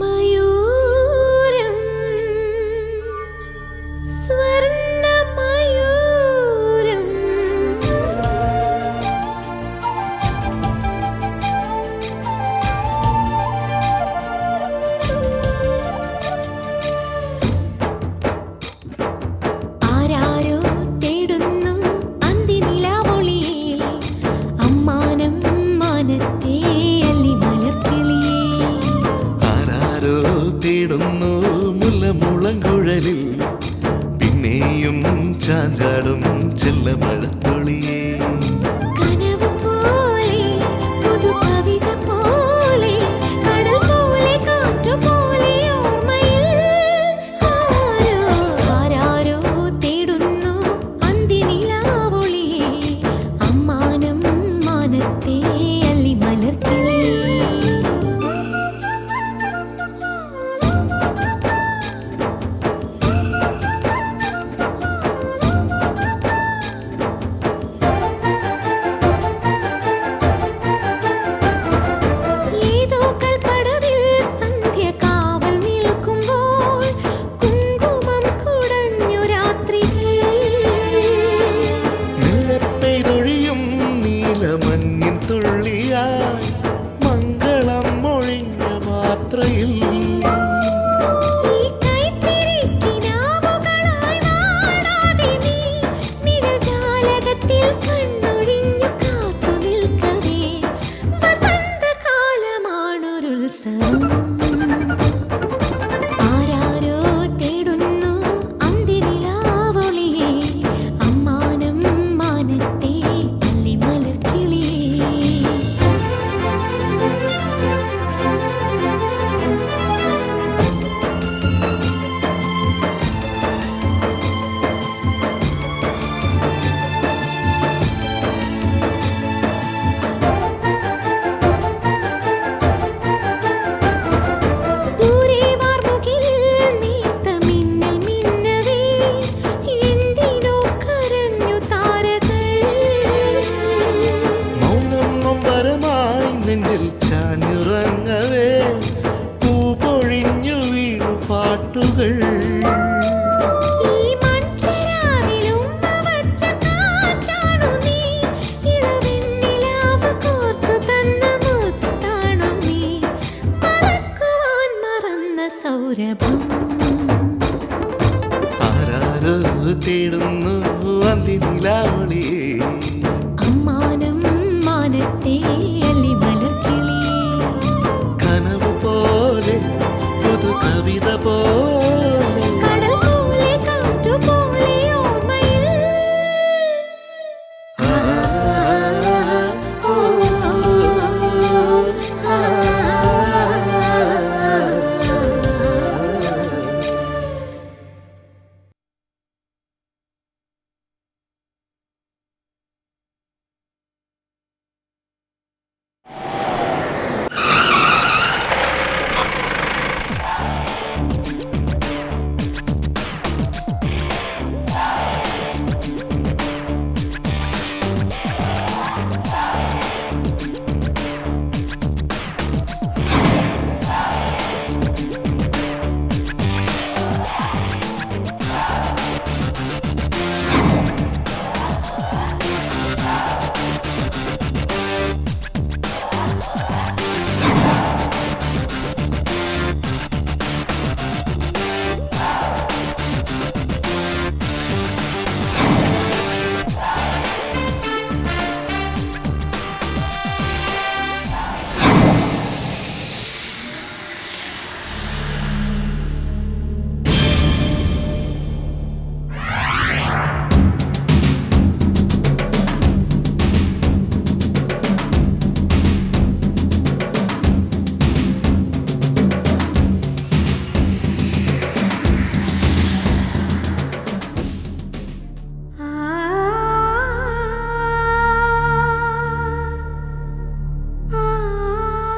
സ്വർണ്ണമയൂരം സ്വർണ്ണമയൂരം ആരാരോ തേടുന്നു അന്തിനിലാവൊളിയേ അമ്മാനം മാനത്തേ തേടുന്നു മുല്ലമുളങ്കുഴലിൽ പിന്നെയും ചാഞ്ചാടും ചെല്ലമഴത്തുള്ളിയേ കനവ് പോലെ പുതു കവിത പോലെ കടൽ പോലെ കാറ്റു പോലെ ഓർമ്മയിൽ ആരാരോ തേടുന്നു അന്തിനിലാവൊളിയേ അമ്മാനം മാനത്തേ അല്ലി മലർക്കിളിയേ മംഗളം മൊഴിഞ്ഞ മാത്രയിൽ ആരാരോ തേടുന്നു അന്തിനിലാവൊളിയേ അമ്മാനം മാനത്തേ അല്ലി മലർക്കിളിയേ നെഞ്ചിൽ ചാഞ്ഞുറങ്ങവേ പൂ പൊഴിഞ്ഞു വീണു പാട്ടുകൾ ആരാരോ തേടുന്നു അന്തിനിലാവൊളിയേ അമ്മാനം മാനത്തേ അല്ലി മലർക്കിളിയേ കനവ് പോലെ പുതു കവിത പോലെ കടൽ പോലെ കാറ്റു പോലെ ഓർമ്മയിൽ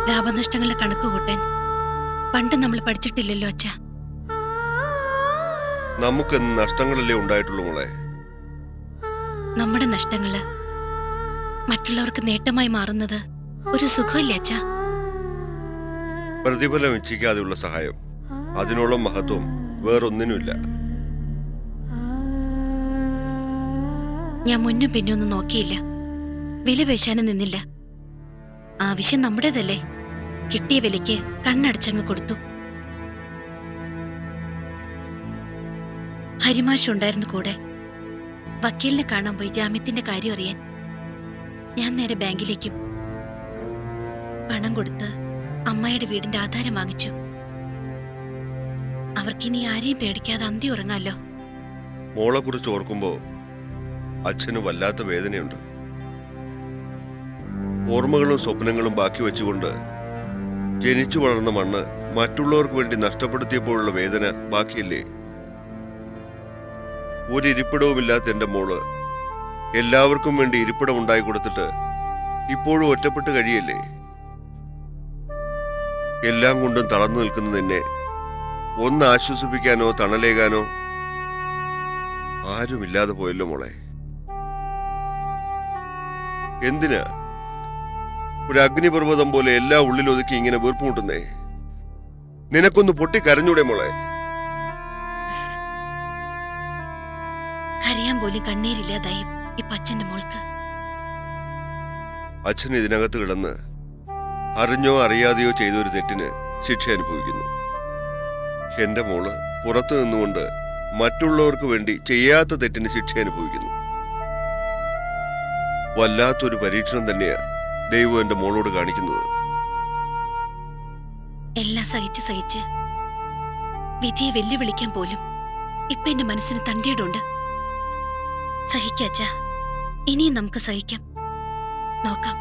ലാഭനഷ്ടങ്ങളുടെ കണക്ക് കൂട്ടാൻ പണ്ട് നമ്മൾ പഠിച്ചിട്ടില്ലല്ലോ അച്ഛ. നമുക്ക് നഷ്ടങ്ങളല്ലേ ഉണ്ടായിട്ടുള്ളൂ മോളെ. നമ്മുടെ നഷ്ടങ്ങള് മറ്റുള്ളവർക്ക് നേട്ടമായി മാറുന്നത് ഒരു സുഖമില്ല അച്ഛ. പ്രതിഫലം ഇച്ഛിക്കാതെയുള്ള സഹായം, അതിനോളം മഹത്വം വേറൊന്നിനുമില്ല. ഞാൻ മുന്നും പിന്നൊന്നും നോക്കിയില്ല, വില പേശാനും നിന്നില്ല. ആവശ്യം നമ്മുടേതല്ലേ, കിട്ടിയ വിലയ്ക്ക് കണ്ണടച്ചങ്ങ് കൊടുത്തു. ഹരിമാഷുണ്ടായിരുന്നു കൂടെ. വക്കീലിനെ കാണാൻ പോയി ജാമ്യത്തിന്റെ കാര്യം അറിയാൻ. ഞാൻ നേരെ ബാങ്കിലേക്കും. പണം കൊടുത്ത് അമ്മായിയുടെ വീടിന്റെ ആധാരം വാങ്ങിച്ചു. അവർക്കിനി ആരെയും പേടിക്കാതെ അന്തി ഉറങ്ങാലോ. മോളെ കുറിച്ച് ഓർക്കുമ്പോ അച്ഛന് വല്ലാത്ത വേദനയുണ്ട്. ഓർമ്മകളും സ്വപ്നങ്ങളും ബാക്കി വെച്ചുകൊണ്ട് ജനിച്ചു വളർന്ന മണ്ണ് മറ്റുള്ളവർക്ക് വേണ്ടി നഷ്ടപ്പെടുത്തിയപ്പോഴുള്ള വേദന ബാക്കിയില്ലേ? ഒരു ഇരിപ്പിടവുമില്ലാത്ത എന്റെ മോള് എല്ലാവർക്കും വേണ്ടി ഇരിപ്പിടം ഉണ്ടായി കൊടുത്തിട്ട് ഇപ്പോഴും ഒറ്റപ്പെട്ട് കഴിയല്ലേ? എല്ലാം കൊണ്ടും തളർന്നു നിൽക്കുന്ന നിന്നെ ഒന്ന് ആശ്വസിപ്പിക്കാനോ തണലേകാനോ ആരുമില്ലാതെ പോയല്ലോ മോളെ. എന്തിനാ ഒരു അഗ്നിപർവ്വതം പോലെ എല്ലാം ഉള്ളിലൊതുക്കി ഇങ്ങനെ വീർപ്പുമുട്ടുന്നേ? നിനക്കൊന്ന് പൊട്ടിക്കരഞ്ഞൂടെ മോളെ? കരയാൻ പോലും കണ്ണീരില്ലാതായി ഇപ്പൊ അച്ഛന്റെ മോൾക്ക്. അച്ഛൻ ഇതിനകത്ത് കിടന്ന് അറിഞ്ഞോ അറിയാതെയോ ചെയ്തൊരു തെറ്റിന് ശിക്ഷ അനുഭവിക്കുന്നു. എന്റെ മോള് പുറത്തു നിന്നുകൊണ്ട് മറ്റുള്ളവർക്ക് വേണ്ടി ചെയ്യാത്ത തെറ്റിന് ശിക്ഷ അനുഭവിക്കുന്നു. വല്ലാത്തൊരു പരീക്ഷണം തന്നെയാ ദൈവം എന്റെ മോളോട് കാണിക്കുന്നത്. എല്ലാം സഹിച്ച് സഹിച്ച് വിധിയെ വെല്ലുവിളിക്കാൻ പോലും ഇപ്പൊ എന്റെ മനസ്സിന് തന്റേടുണ്ട്. സഹിക്കാച്ച, ഇനിയും നമുക്ക് സഹിക്കാം. നോക്കാം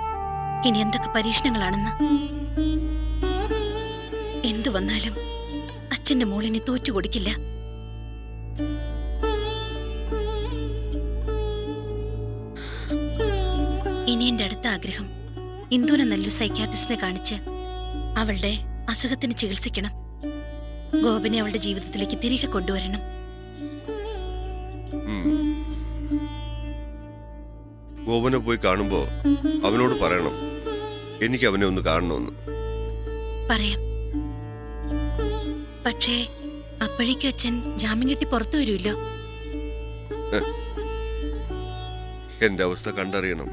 ഇനി എന്തൊക്കെ പരീക്ഷണങ്ങളാണെന്ന്. എന്തു വന്നാലും അച്ഛന്റെ മോളിനെ തോറ്റു കൊടുക്കില്ല. ഇനി എന്റെ അടുത്ത ആഗ്രഹം ഇന്ദുവിനെ നല്ലൊരു സൈക്യാട്രിസ്റ്റിനെ കാണിച്ച് അവളുടെ അസുഖത്തിന് ചികിത്സിക്കണം. ഗോപനെ അവളുടെ ജീവിതത്തിലേക്ക് തിരികെ കൊണ്ടുവരണം. ഗോപനെ പോയി കാണുമ്പോ അവനോട് പറയണം എനിക്ക് അവനെ ഒന്ന് കാണണമെന്ന്. പറയാം. പക്ഷേ അപ്പോഴേക്കും അച്ഛൻ ജാമ്യം കിട്ടി പുറത്തു വരുമല്ലോ. എന്റെ അവസ്ഥ കണ്ടറിയണം.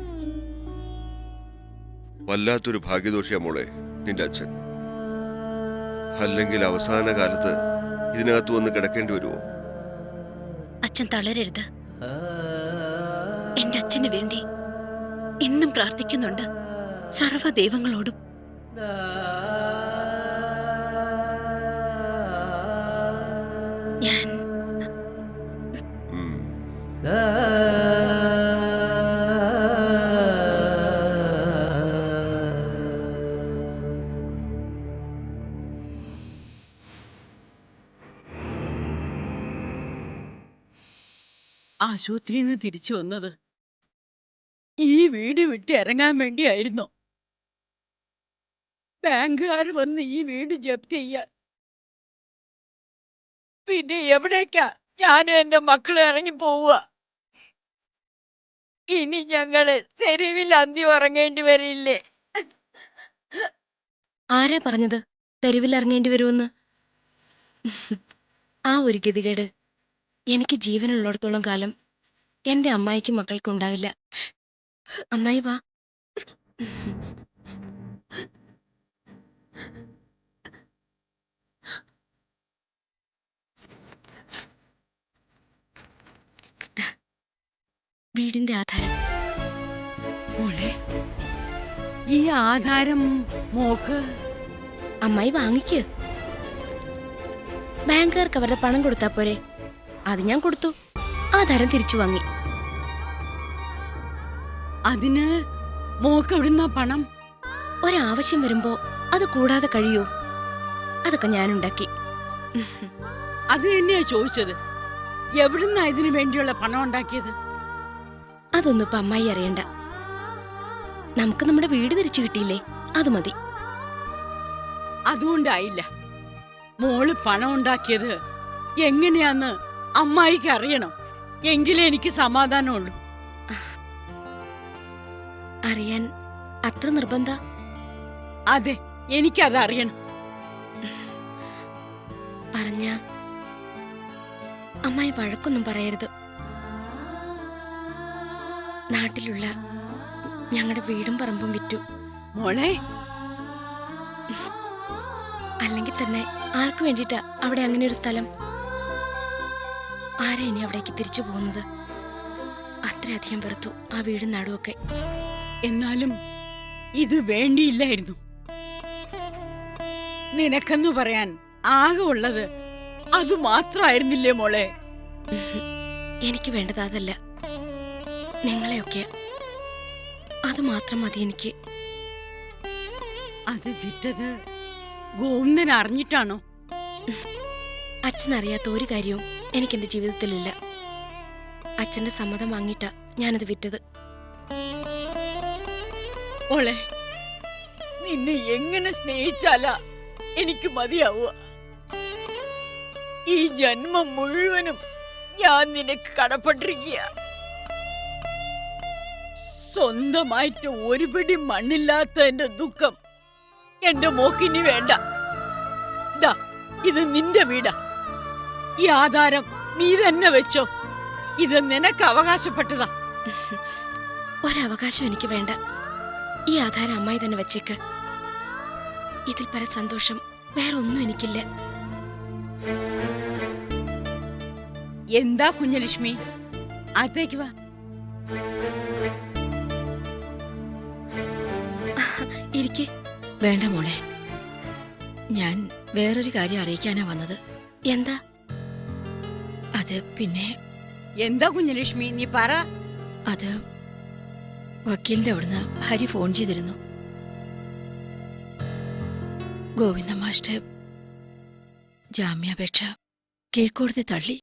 വല്ലാത്തൊരു ഭാഗ്യദോഷിയാ മോളെ നിന്റെ അച്ഛൻ. അല്ലെങ്കിൽ അവസാന കാലത്ത് ഇതിനകത്ത് വന്ന് കിടക്കേണ്ടി വരുമോ? അച്ഛൻ തളരരുത്. എന്റെ അച്ഛന് വേണ്ടി എന്നും പ്രാർത്ഥിക്കുന്നുണ്ട് സർവ്വദൈവങ്ങളോടും. ഞാൻ ആശുപത്രിയിൽ നിന്ന് തിരിച്ചു വന്നത് ഈ വീട് വിട്ട് ഇറങ്ങാൻ വേണ്ടിയായിരുന്നു. ബാങ്കുകാർ വന്ന് ഈ വീട് ജപ്തി ചെയ്യാൻ. പിന്നെ എവിടേക്കാ ഞാനും എന്റെ മക്കളും ഇറങ്ങി പോവുക? ഇനി ഞങ്ങള് തെരുവിൽ അന്തി ഉറങ്ങേണ്ടി വരില്ലേ? ആരാ പറഞ്ഞത് തെരുവിൽ ഇറങ്ങേണ്ടി വരുമെന്ന്? ആ ഒരു ഗതികേട് എനിക്ക് ജീവനുള്ളിടത്തോളം കാലം എന്റെ അമ്മായിക്കും മക്കൾക്കും ഉണ്ടാവില്ല. അമ്മായി വാ. വീടിന്റെ ആധാരം. മോളെ, ഈ ആധാരം മോക്ക് അമ്മായി വാങ്ങിക്ക്. ബാങ്കുകാർക്ക് അവരുടെ പണം കൊടുത്താ പോരെ? അത് ഞാൻ കൊടുത്തു. ആധാരം തിരിച്ചു വാങ്ങി. അതിന് മോക്ക് എവിടുന്നാ പണം? ഒരാവശ്യം വരുമ്പോ അത് കൂടാതെ കഴിയോ? അതൊക്കെ ഞാനുണ്ടാക്കി. അത് തന്നെയാ ചോദിച്ചത്. എവിടുന്നാ ഇതിനു വേണ്ടിയുള്ള പണം ഉണ്ടാക്കിയത്? അതൊന്നും ഇപ്പൊ അമ്മായി അറിയണ്ട. നമുക്ക് നമ്മുടെ വീട് തിരിച്ചു കിട്ടിയില്ലേ, അത് മതി. അതുകൊണ്ടായില്ല. മോള് പണം ഉണ്ടാക്കിയത് എങ്ങനെയാന്ന് അമ്മായിക്ക് അറിയണം. എങ്കിലേ എനിക്ക് സമാധാനമുള്ളൂ. അറിയാൻ അത്ര നിർബന്ധ? അതെ, എനിക്കത് അറിയണം. പറഞ്ഞ അമ്മായി വഴക്കൊന്നും പറയരുത്. നാട്ടിലുള്ള ഞങ്ങളുടെ വീടും പറമ്പും വിറ്റു. മോളെ, അല്ലെങ്കിൽ തന്നെ ആർക്കു വേണ്ടിയിട്ടാ അവിടെ അങ്ങനെ ഒരു സ്ഥലം? ആരാ ഇനി അവിടേക്ക് തിരിച്ചു പോകുന്നത്? അത്രയധികം വെറുത്തു ആ വീടും നാടുമൊക്കെ. എന്നാലും ഇത് വേണ്ടിയില്ലായിരുന്നു. നിനക്കെന്ന് പറയാൻ ആകെ ഉള്ളത് അത് മാത്രമായിരുന്നില്ലേ മോളെ? എനിക്ക് വേണ്ടത് അതല്ല, നിങ്ങളെയൊക്കെ. അത് മാത്രം മതി എനിക്ക്. അത് വിറ്റത് ഗോവിന്ദൻ അറിഞ്ഞിട്ടാണോ? അച്ഛനറിയാത്ത ഒരു കാര്യവും എനിക്കെന്റെ ജീവിതത്തിലില്ല. അച്ഛന്റെ സമ്മതം വാങ്ങിയിട്ടാ ഞാനത് വിറ്റത്. മോളെ, നിന്നെ എങ്ങനെ സ്നേഹിച്ചാലാ എനിക്ക് മതിയാവുക? ഈ ജന്മം മുഴുവനും ഞാൻ നിനക്ക് കടപ്പെട്ടിരിക്കുക. സ്വന്തമായിട്ട് ഒരു പിടി മണ്ണില്ലാത്ത എന്റെ ദുഃഖം എന്റെ മോക്കിനി വേണ്ട. ദാ, ഇത് നിന്റെ വീടാ. ഈ ആധാരം നീ തന്നെ വെച്ചോ. ഇത് നിനക്ക് അവകാശപ്പെട്ടതാ. ഒരവകാശം എനിക്ക് വേണ്ട. ഈ ആധാരം അമ്മായി തന്നെ വെച്ചേക്ക്. ഇതിൽ പര സന്തോഷം വേറൊന്നും എനിക്കില്ല. എന്താ കുഞ്ഞലക്ഷ്മി, അകത്തേക്ക് വാ. ഇരിക്കെ. വേണ്ട മോളെ, ഞാൻ വേറൊരു കാര്യം അറിയിക്കാനാ വന്നത്. എന്താ? അത് പിന്നെ എന്താ കുഞ്ഞലക്ഷ്മി, നീ പറ. അത് വക്കീലിന്റെ അവിടുന്ന് ഹരി ഫോൺ ചെയ്തിരുന്നു. ഗോവിന്ദ മാസ്റ്റർ ജാമ്യാപേക്ഷ കീഴ്ക്കോടതി തള്ളി.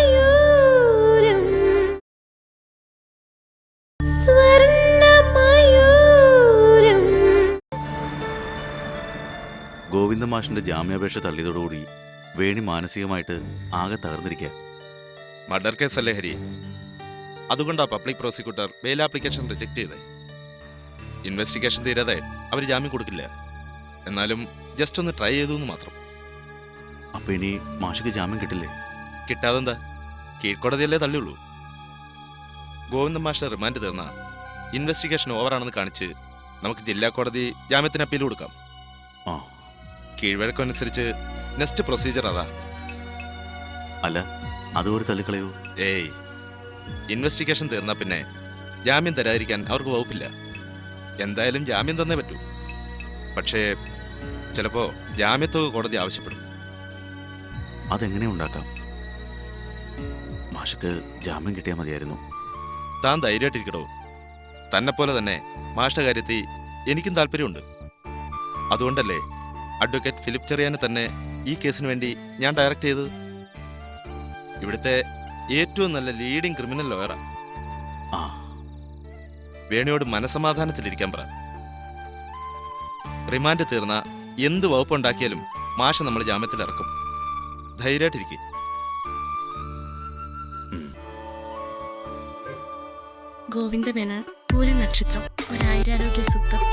സ്വർണ്ണമയൂരം ഗോവിന്ദ മാഷിന്റെ ജാമ്യാപേക്ഷ തള്ളിയതോടുകൂടി വേണി മാനസികമായിട്ട് ആകെ തകർന്നിരിക്കുക. മർഡർ കേസല്ലേ ഹരി, അതുകൊണ്ടാ public prosecutor bail application reject ചെയ്തേ. ഇൻവെസ്റ്റിഗേഷൻ തീരാതെ അവർ ജാമ്യം കൊടുക്കില്ല. എന്നാലും ജസ്റ്റ് ഒന്ന് ട്രൈ ചെയ്തു എന്ന് മാത്രം. അപ്പൊ ഇനി മാഷിക്ക് ജാമ്യം കിട്ടില്ലേ? കിട്ടാതെന്താ, കീഴ്ക്കോടതിയല്ലേ തള്ളിയുള്ളൂ. ഗോവിന്ദ മാഷ്ടർ റിമാൻഡ് തീർന്ന ഇൻവെസ്റ്റിഗേഷൻ ഓവറാണെന്ന് കാണിച്ച് നമുക്ക് ജില്ലാ കോടതി ജാമ്യത്തിന് അപ്പീൽ കൊടുക്കാം. ആ, കീഴ്വഴക്കനുസരിച്ച് നെക്സ്റ്റ് പ്രൊസീജിയർ അതാ. അല്ല, അതുപോലെ തള്ളിക്കളയൂ? ഏയ്, ഇൻവെസ്റ്റിഗേഷൻ തീർന്നാ പിന്നെ ജാമ്യം തരാതിരിക്കാൻ അവർക്ക് വകുപ്പില്ല. എന്തായാലും ജാമ്യം തന്നേ പറ്റൂ. പക്ഷേ ചിലപ്പോ ജാമ്യത്തുക കോടതി ആവശ്യപ്പെടും. അതെങ്ങനെ ഉണ്ടാക്കാം? മാഷക്ക് ജാമ്യം കിട്ടിയാൽ മതിയായിരുന്നു. താൻ ധൈര്യമായിട്ടിരിക്കടോ. തന്നെപ്പോലെ തന്നെ മാഷ്ട കാര്യത്തിൽ എനിക്കും താല്പര്യമുണ്ട്. അതുകൊണ്ടല്ലേ അഡ്വക്കേറ്റ് ഫിലിപ്പ് ചെറിയാനെ തന്നെ ഈ കേസിന് വേണ്ടി ഞാൻ ഡയറക്റ്റ് ചെയ്തത്. ഇവിടുത്തെ ഏറ്റവും നല്ല ലീഡിംഗ് ക്രിമിനൽ ലോയറാ. ആ, വേണിയോട് മനസമാധാനത്തിലിരിക്കാൻ പറ. റിമാൻഡ് തീർന്ന എന്ത് വകുപ്പുണ്ടാക്കിയാലും മാഷ നമ്മൾ ജാമ്യത്തിൽ ഇറക്കും. ധൈര്യമായിട്ടിരിക്കും. ഗോവിന്ദ മേനോൻ, പൂല നക്ഷത്രം, ഒരായിരാരോഗ്യ സൂക്തം.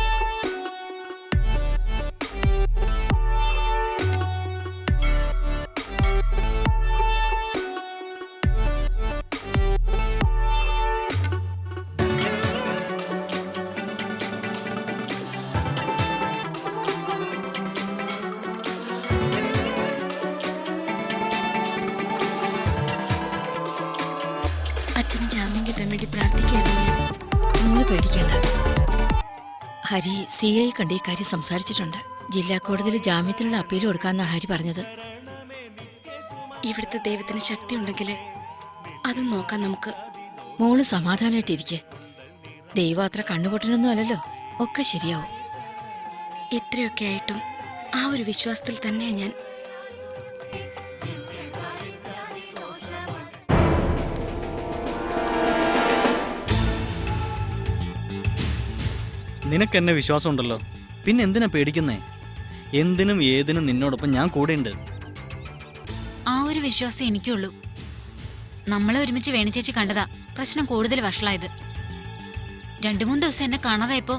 അച്ഛന് ജാമ്യം കിട്ടാൻ വേണ്ടി പ്രാർത്ഥിക്കുകയായിരുന്നു ഞാൻ. പേടിക്കണ്ട. ഹരി CI കണ്ട് ഈ കാര്യം സംസാരിച്ചിട്ടുണ്ട്. ജില്ലാ കോടതിയിൽ ജാമ്യത്തിനുള്ള അപ്പീൽ കൊടുക്കാമെന്നാ ഹരി പറഞ്ഞത്. ഇവിടുത്തെ ദൈവത്തിന് ശക്തി ഉണ്ടെങ്കിൽ അതും നോക്കാം നമുക്ക്. മോള് സമാധാനമായിട്ടിരിക്കെ. ദൈവം അത്ര കണ്ണുപൊട്ടനൊന്നും അല്ലല്ലോ, ഒക്കെ ശരിയാവും. എത്രയൊക്കെ ആയിട്ടും ആ ഒരു വിശ്വാസത്തിൽ തന്നെയാ ഞാൻ. നിനക്കെന്നെ വിശ്വാസമുണ്ടല്ലോ, പിന്നെ എന്തിനാ പേടിക്കുന്നേ? എന്തിനും ഏതിനും നിന്നോടൊപ്പം ഞാൻ കൂടെയുണ്ട്. ആ ഒരു വിശ്വാസം എനിക്കുള്ളൂ. നമ്മളെ ഒരുമിച്ച് വേണിച്ചേച്ചി കണ്ടതാ പ്രശ്നം കൂടുതൽ വഷളായത്. 2-3 ദിവസം എന്നെ കാണാതായപ്പോ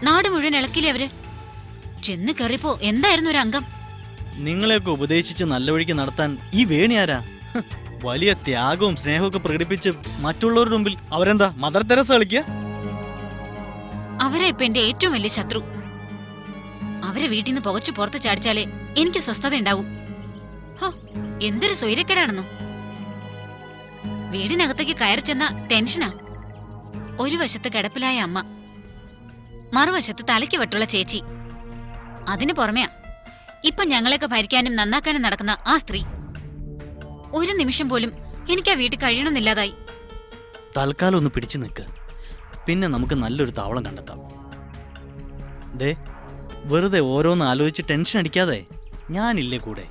നാട് മുഴുവൻ ഇളക്കില്ലേ അവര്. ചെന്ന് കയറിയപ്പോ എന്തായിരുന്നു ഒരു അംഗം. നിങ്ങളെയൊക്കെ ഉപദേശിച്ച് നല്ല വഴിക്ക് നടത്താൻ ഈ വേണി ആരാ? വലിയ ത്യാഗവും സ്നേഹമൊക്കെ പ്രകടിപ്പിച്ച് മറ്റുള്ളവരുടെ മുമ്പിൽ അവരെന്താ മദർ തെരേസ കളിക്കുക? അവരെ ഇപ്പൊ എന്റെ ഏറ്റവും വലിയ ശത്രു. അവരെ വീട്ടിൽ നിന്ന് പുകച്ചു പുറത്ത് ചാടിച്ചാലേ എനിക്ക് സ്വസ്ഥത ഉണ്ടാവും. ഹോ, എന്തൊരു സ്വൈര്യക്കേടാണെന്നോ. വീടിനകത്തേക്ക് കയറി ചെന്ന ടെൻഷനാ. ഒരു വശത്ത് കിടപ്പിലായ അമ്മ, മറുവശത്ത് തലയ്ക്ക് വെട്ടുള്ള ചേച്ചി. അതിനു പുറമെയാ ഇപ്പൊ ഞങ്ങളെയൊക്കെ ഭരിക്കാനും നന്നാക്കാനും നടക്കുന്ന ആ സ്ത്രീ. ഒരു നിമിഷം പോലും എനിക്ക് ആ വീട്ടിൽ കഴിയണമെന്നില്ലാതായി. തൽക്കാലം ഒന്ന് പിടിച്ചു നിൽക്ക്, പിന്നെ നമുക്ക് നല്ലൊരു താവളം കണ്ടെത്താം. ദേ, വെറുതെ ഓരോന്ന് ആലോചിച്ച് ടെൻഷൻ അടിക്കാതെ ഞാനില്ലേ കൂടെ.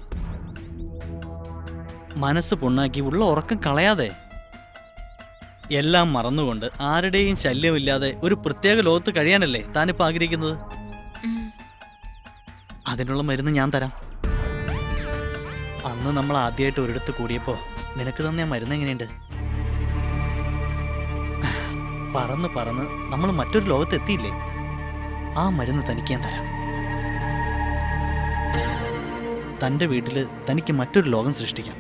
മനസ്സ് പൊണ്ണാക്കി ഉള്ള ഉറക്കം കളയാതെ. എല്ലാം മറന്നുകൊണ്ട് ആരുടെയും ശല്യമില്ലാതെ ഒരു പ്രത്യേക ലോകത്ത് കഴിയാനല്ലേ താനിപ്പോൾ ആഗ്രഹിക്കുന്നത്? അതിനുള്ള മരുന്ന് ഞാൻ തരാം. അന്ന് നമ്മൾ ആദ്യമായിട്ട് ഒരിടത്ത് കൂടിയപ്പോ നിനക്ക് തന്നെ ആ മരുന്ന് എങ്ങനെയുണ്ട്? പറന്ന് പറന്ന് നമ്മൾ മറ്റൊരു ലോകത്ത് എത്തിയില്ലേ? ആ മരുന്ന് തനിക്ക് ഞാൻ തരാം. തൻ്റെ വീട്ടിൽ തനിക്ക് മറ്റൊരു ലോകം സൃഷ്ടിക്കാം.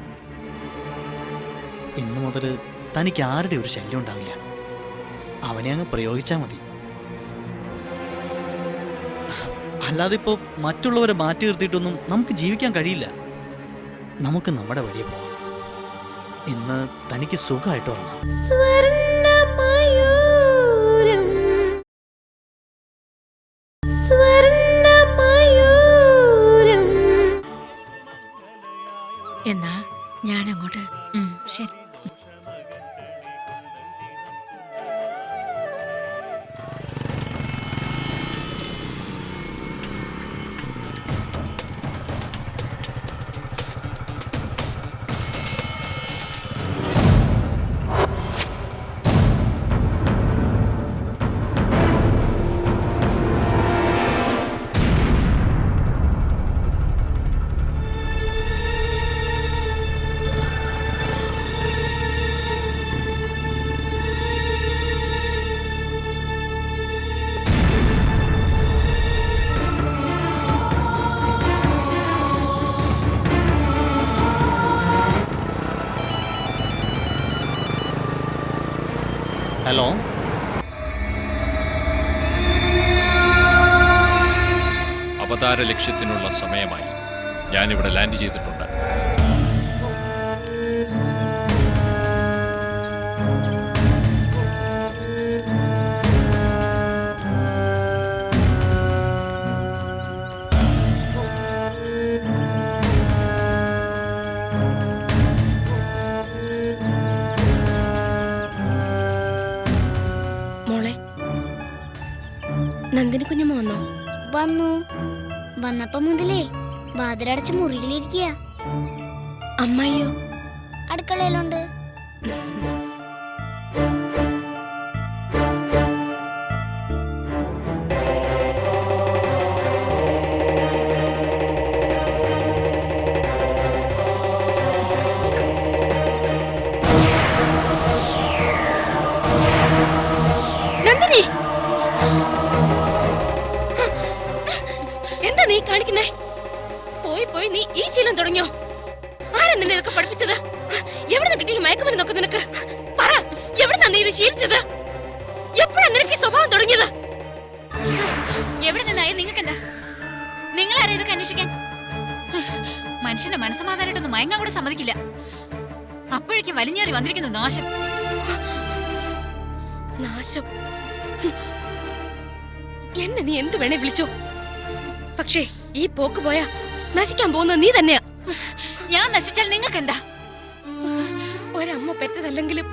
ഇന്നു മുതൽ തനിക്ക് ആരുടെ ഒരു ശല്യം ഉണ്ടാവില്ല. അവനെ അങ്ങ് പ്രയോഗിച്ചാൽ മതി. അല്ലാതെ ഇപ്പോൾ മറ്റുള്ളവരെ മാറ്റി നിർത്തിയിട്ടൊന്നും നമുക്ക് ജീവിക്കാൻ കഴിയില്ല. നമുക്ക് നമ്മുടെ വഴിയെ പോകാം. ഇന്ന് തനിക്ക് സുഖമായിട്ട് ഉറങ്ങാം. സ്വർണ്ണമയൂരം സ്വർണ്ണമയൂരം. എന്നാ ഞാനങ്ങോട്ട്. ശരി. ഹലോ, അവതാര ലക്ഷ്യത്തിനുള്ള സമയമായി. ഞാനിവിടെ ലാൻഡ് ചെയ്തിട്ടുണ്ട്. മോളെ, നന്ദിനി കുഞ്ഞമ്മ വന്നോ? വന്നു. വന്നപ്പോ മുതലേ വാതിലടച്ച് മുറിയിലിരിക്കുക. അമ്മായിയോ? അടുക്കളയിലുണ്ട്. നന്ദിനി, എന്താ നീ കാണിക്കുന്നേ? പോയി പോയി നീ ഈ ശീലം തുടങ്ങിയോ? ആരാ നിന്നെ ഇതൊക്കെ പഠിപ്പിച്ചത്? എവിടെ നിന്ന് കിട്ടിയ മയക്കുമരുന്ന് നോക്ക് നിനക്ക്? പറ, എവിടെ നീ ഇത് ശീലിച്ചത്? എപ്പോഴാ നിനക്ക് ഈ സ്വഭാവം തുടങ്ങിയത്? എവിടെ നിന്നായ നിങ്ങൾക്കെന്താ? നിങ്ങളാരാ ഇതൊക്കെ അന്വേഷിക്കാൻ? മനുഷ്യന്റെ മനസ്സമാധാനായിട്ടൊന്നും മയങ്ങാൻ കൂടെ സമ്മതിക്കില്ല. അപ്പോഴേക്കും വലിഞ്ഞേറി വന്നിരിക്കുന്നു നാശം. നാശം? എന്നെ നീ എന്ത് വേണേ വിളിച്ചോ, പക്ഷേ ഈ പോക്ക് പോയാ നശിക്കാൻ പോകുന്ന നീ തന്നെയാ. ഞാൻ നശിച്ചാൽ നിങ്ങൾക്ക് എന്താ? ഒരമ്മ പെറ്റതല്ലെങ്കിലും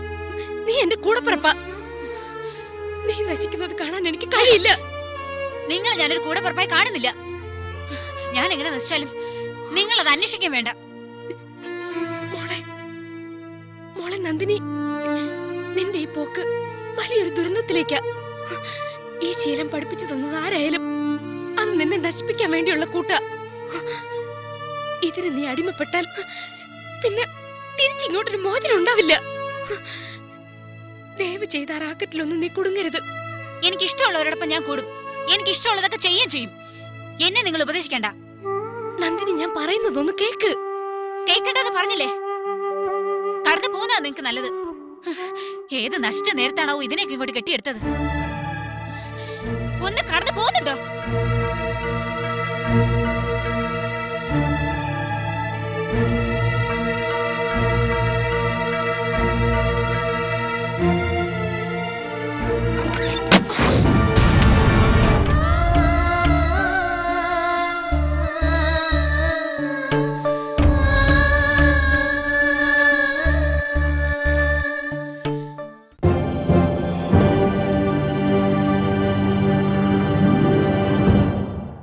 നീ എന്റെ കൂടെ പിറപ്പാ. നീ നശിക്കുന്നത് കാണാൻ എനിക്ക് കഴിയില്ല. നിങ്ങൾ ഞാനൊരു കൂടെ പുറപ്പായി കാണുന്നില്ല. ഞാൻ എങ്ങനെ നശിച്ചാലും നിങ്ങൾ അത് അന്വേഷിക്കാൻ വേണ്ട. മോളെ നന്ദിനി, നിന്റെ ഈ പോക്ക് വലിയൊരു ദുരന്തത്തിലേക്കാ. ഈ ശീലം പഠിപ്പിച്ചു തന്നത് ആരായാലും അത് നിന്നെ നശിപ്പിക്കാൻ വേണ്ടിയുള്ള കൂട്ട. ഇതിന് നീ അടിമപ്പെട്ടാൽ പിന്നെ തിരിച്ചിങ്ങോട്ടൊരു മോചനം ഉണ്ടാവില്ല. ദയവ് ചെയ്ത ആ റാക്കറ്റിലൊന്നും നീ കുടുങ്ങരുത്. എനിക്ക് ഇഷ്ടമുള്ളവരോടൊപ്പം ഞാൻ കൂടും. എനിക്ക് ഇഷ്ടമുള്ളതൊക്കെ ചെയ്യുകയും ചെയ്യും. എന്നെ നിങ്ങൾ ഉപദേശിക്കണ്ട. നന്ദിനി, ഞാൻ പറയുന്നതൊന്ന് കേക്ക്. കേൾക്കണ്ടെന്ന് പറഞ്ഞില്ലേ? കടന്നു പോകുന്നതാ നിങ്ങക്ക് നല്ലത്. ഏത് നശിച്ച നേരത്താണോ ഇതിനൊക്കെ ഇങ്ങോട്ട് കെട്ടിയെടുത്തത്? ഒന്ന് കടന്നു പോകുന്നുണ്ടോ?